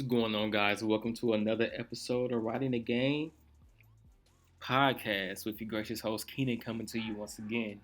going on, guys? Welcome to another episode of Writing the Game podcast with your gracious host, Keenan, coming to you once again.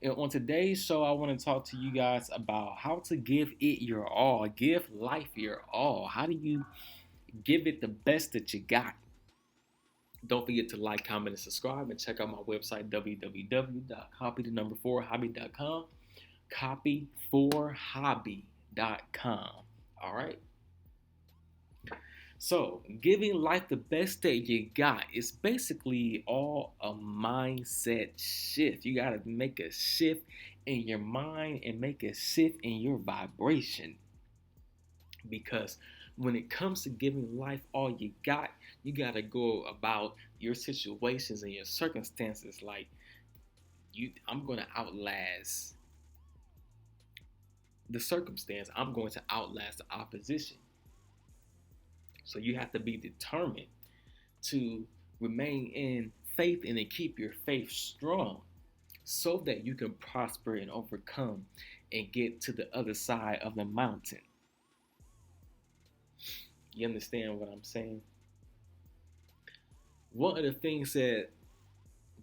And on today's show, I want to talk to you guys about how to give it your all, give life your all. How do you give it the best that you got? Don't forget to like, comment, and subscribe, and check out my website, www.copy4hobby.com. Copy4hobby.com. All right. So, giving life the best that you got is basically all a mindset shift. You got to make a shift in your mind and make a shift in your vibration. Because when it comes to giving life all you got to go about your situations and your circumstances like I'm going to outlast the circumstance. I'm going to outlast the opposition. So you have to be determined to remain in faith and to keep your faith strong so that you can prosper and overcome and get to the other side of the mountain. You understand what I'm saying? One of the things that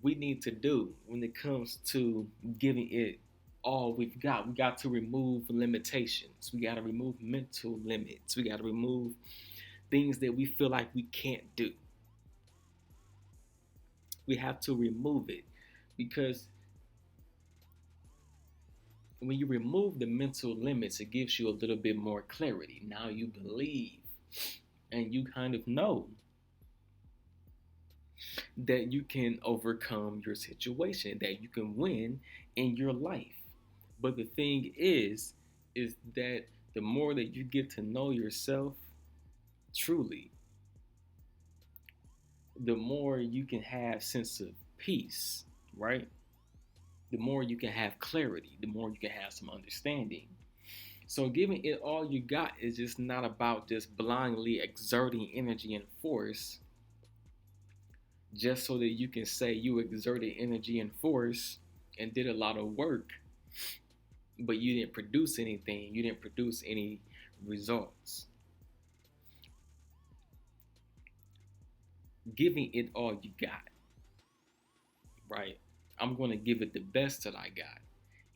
we need to do when it comes to giving it all we got to remove limitations. We got to remove mental limits. We got to remove things that we feel like we can't do. We have to remove it because when you remove the mental limits, it gives you a little bit more clarity. Now you believe and you kind of know that you can overcome your situation, that you can win in your life. But the thing is that the more that you get to know yourself truly, the more you can have sense of peace, right? The more you can have clarity, the more you can have some understanding. So giving it all you got is just not about just blindly exerting energy and force just so that you can say you exerted energy and force and did a lot of work, but you didn't produce anything. You didn't produce any results. Giving it all you got, right? I'm going to give it the best that I got,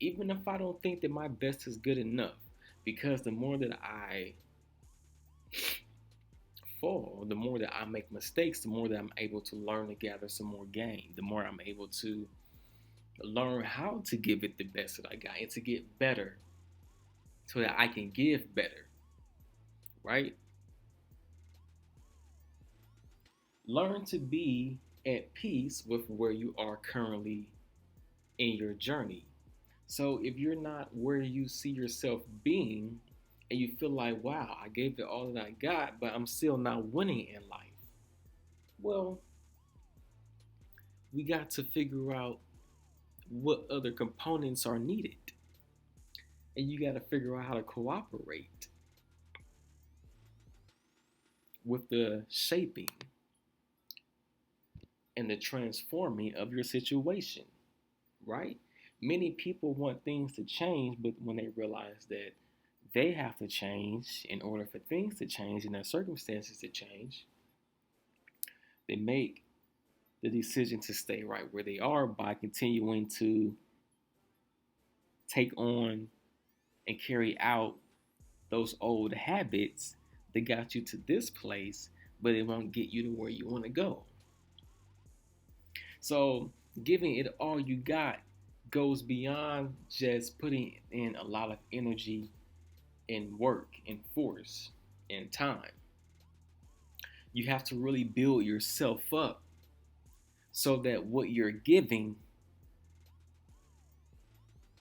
even if I don't think that my best is good enough, because the more that I fall, the more that I make mistakes, the more that I'm able to learn to gather some more game, the more I'm able to learn how to give it the best that I got and to get better so that I can give better, right? Learn to be at peace with where you are currently in your journey. So if you're not where you see yourself being and you feel like, wow, I gave it all that I got, but I'm still not winning in life, well, we got to figure out what other components are needed. And you got to figure out how to cooperate with the shaping and the transforming of your situation, right? Many people want things to change, but when they realize that they have to change in order for things to change and their circumstances to change, they make the decision to stay right where they are by continuing to take on and carry out those old habits that got you to this place, but it won't get you to where you want to go. So giving it all you got goes beyond just putting in a lot of energy and work and force and time. You have to really build yourself up so that what you're giving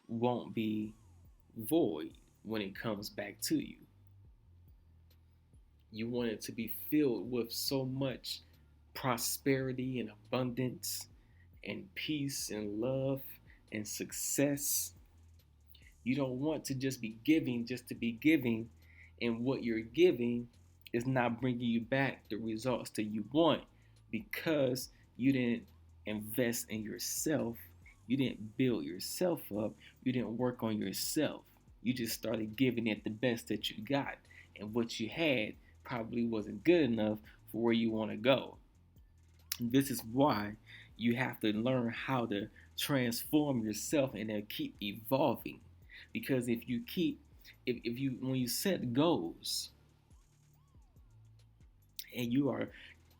won't be void when it comes back to you. You want it to be filled with so much prosperity and abundance and peace and love and success. You don't want to just to be giving, and what you're giving is not bringing you back the results that you want because you didn't invest in yourself. You didn't build yourself up. You didn't work on yourself. You just started giving it the best that you got, and what you had probably wasn't good enough for where you want to go. This is why you have to learn how to transform yourself and then keep evolving. Because if you when you set goals and you are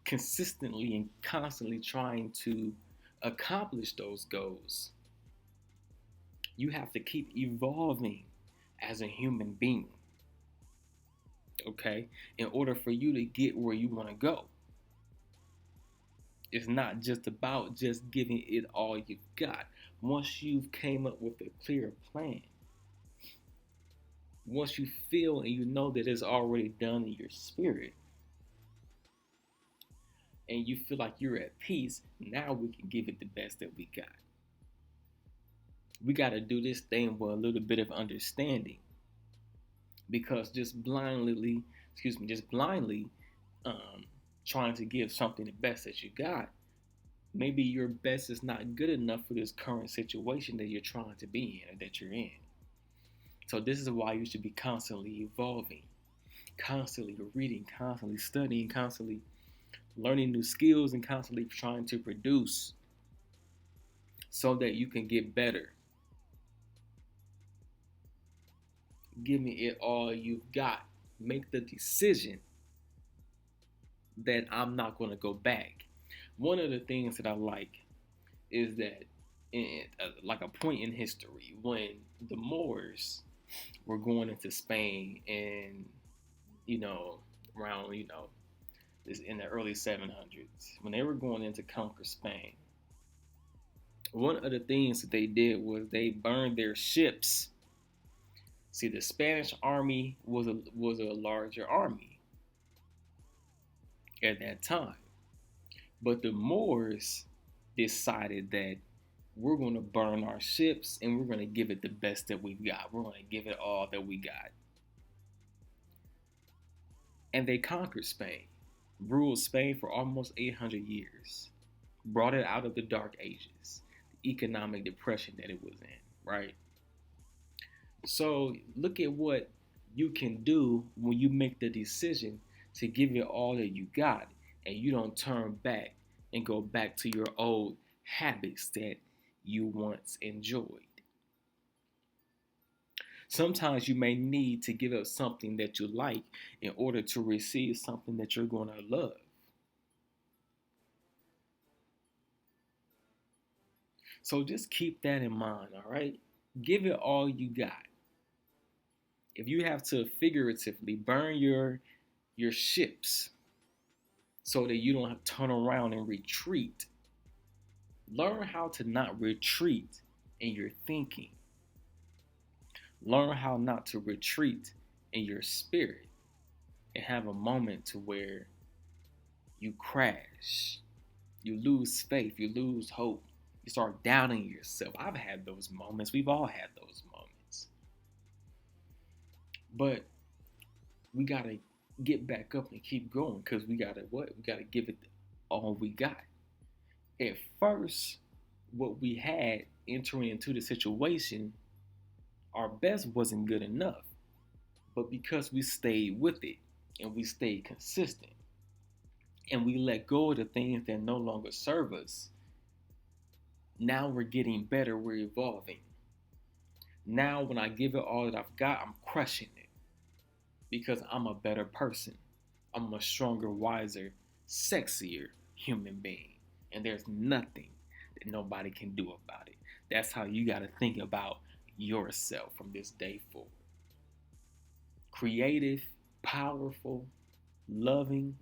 consistently and constantly trying to accomplish those goals, you have to keep evolving as a human being, okay, in order for you to get where you want to go. It's not just about just giving it all you've got. Once you've came up with a clear plan, once you feel and you know that it's already done in your spirit, and you feel like you're at peace, now we can give it the best that we got. We got to do this thing with a little bit of understanding, because just blindly um, trying to give something the best that you got, maybe your best is not good enough for this current situation that you're trying to be in or that you're in. So this is why you should be constantly evolving, constantly reading, constantly studying, constantly learning new skills, and constantly trying to produce so that you can get better. Give me it all you've got. Make the decision that I'm not going to go back. One of the things that I like is that like a point in history when the Moors were going into Spain, and you know around this in the early 700s, when they were going in to conquer Spain, one of the things that they did was they burned their ships. See, the Spanish army was a larger army at that time, but the Moors decided that we're going to burn our ships and we're going to give it the best that we've got. We're going to give it all that we got. And they conquered Spain, ruled Spain for almost 800 years, brought it out of the Dark Ages, the economic depression that it was in, right? So look at what you can do when you make the decision to give it all that you got, and you don't turn back and go back to your old habits that you once enjoyed. Sometimes you may need to give up something that you like in order to receive something that you're going to love. So just keep that in mind, all right? Give it all you got. If you have to figuratively burn your ships so that you don't have to turn around and retreat, learn how to not retreat in your thinking. Learn how not to retreat in your spirit and have a moment to where you crash, you lose faith, you lose hope, you start doubting yourself. I've had those moments. We've all had those moments. But we got to get back up and keep going, because we got to what? We got to give it all we got. At first, what we had entering into the situation, our best wasn't good enough. But because we stayed with it and we stayed consistent and we let go of the things that no longer serve us, now we're getting better, we're evolving. Now, when I give it all that I've got, I'm crushing it because I'm a better person. I'm a stronger, wiser, sexier human being. And there's nothing that nobody can do about it. That's how you got to think about yourself from this day forward. Creative, powerful, loving,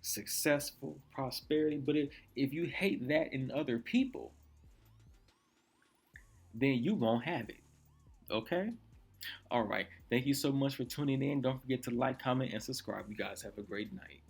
successful, prosperity. But if you hate that in other people, then you won't have it. Okay? All right. Thank you so much for tuning in. Don't forget to like, comment, and subscribe. You guys have a great night.